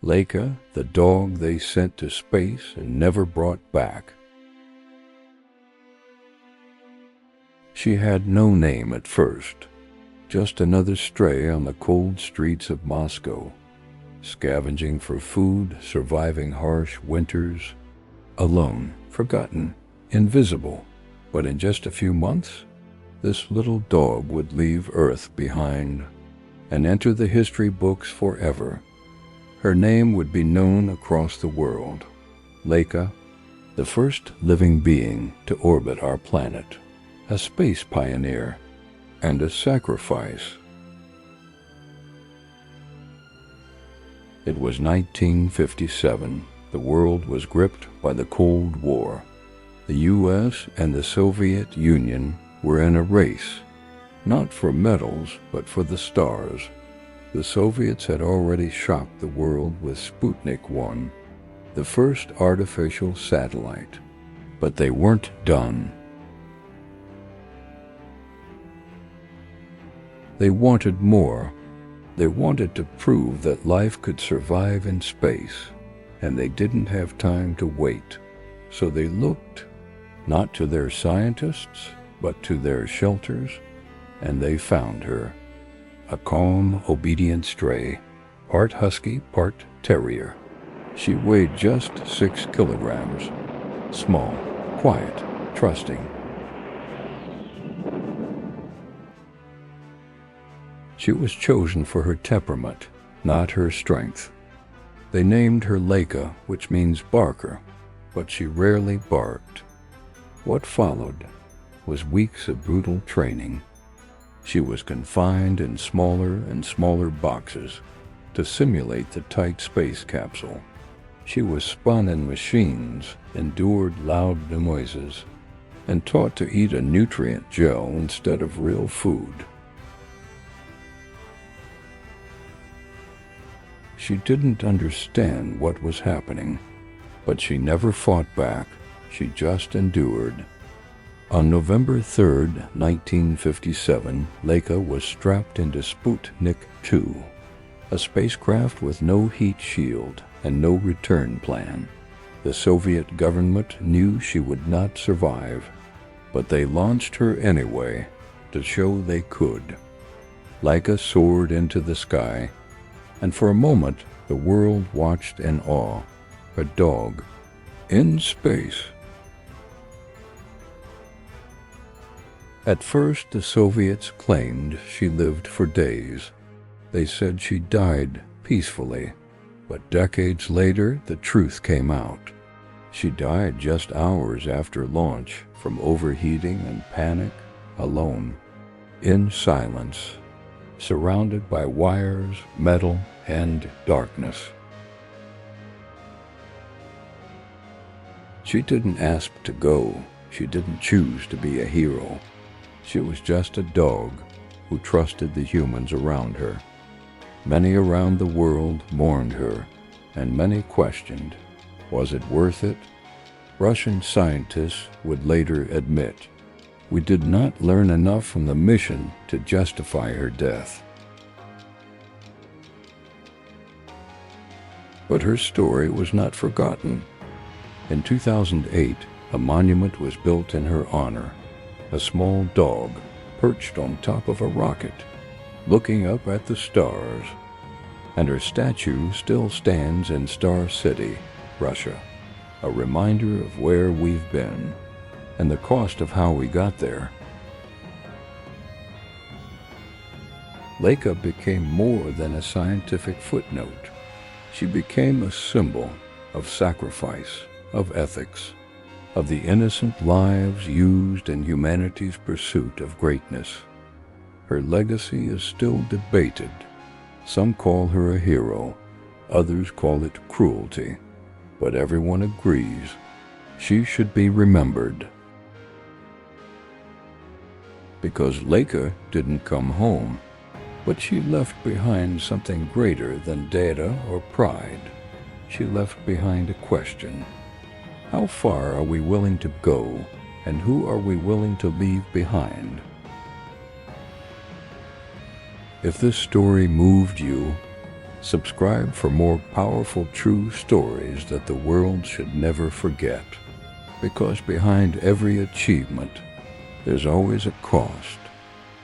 Laika, the dog they sent to space and never brought back. She had no name at first, just another stray on the cold streets of Moscow, scavenging for food, surviving harsh winters, alone, forgotten, invisible. But in just a few months, this little dog would leave Earth behind and enter the history books forever. Her name would be known across the world. Laika, the first living being to orbit our planet, a space pioneer, and a sacrifice. It was 1957. The world was gripped by the Cold War. The U.S. and the Soviet Union were in a race, not for medals, but for the stars. The Soviets had already shocked the world with Sputnik 1, the first artificial satellite. But they weren't done. They wanted more. They wanted to prove that life could survive in space, and they didn't have time to wait. So they looked, not to their scientists, but to their shelters, and they found her. A calm, obedient stray, part husky, part terrier. She weighed just 6 kilograms. Small, quiet, trusting. She was chosen for her temperament, not her strength. They named her Laika, which means barker, but she rarely barked. What followed was weeks of brutal training. She was confined in smaller and smaller boxes to simulate the tight space capsule. She was spun in machines, endured loud noises, and taught to eat a nutrient gel instead of real food. She didn't understand what was happening, but she never fought back. She just endured. On November 3, 1957, Laika was strapped into Sputnik 2, a spacecraft with no heat shield and no return plan. The Soviet government knew she would not survive, but they launched her anyway to show they could. Laika soared into the sky, and for a moment the world watched in awe. A dog in space. At first, the Soviets claimed she lived for days. They said she died peacefully, but decades later, the truth came out. She died just hours after launch from overheating and panic, alone, in silence, surrounded by wires, metal, and darkness. She didn't ask to go. She didn't choose to be a hero. She was just a dog who trusted the humans around her. Many around the world mourned her, and many questioned, was it worth it? Russian scientists would later admit, we did not learn enough from the mission to justify her death. But her story was not forgotten. In 2008, a monument was built in her honor. A small dog perched on top of a rocket, looking up at the stars. And her statue still stands in Star City, Russia, a reminder of where we've been and the cost of how we got there. Laika became more than a scientific footnote. She became a symbol of sacrifice, of ethics, of the innocent lives used in humanity's pursuit of greatness. Her legacy is still debated. Some call her a hero, others call it cruelty, but everyone agrees she should be remembered. Because Laika didn't come home, but she left behind something greater than data or pride. She left behind a question. How far are we willing to go, and who are we willing to leave behind? If this story moved you, Subscribe for more powerful true stories that the world should never forget. Because behind every achievement, there's always a cost.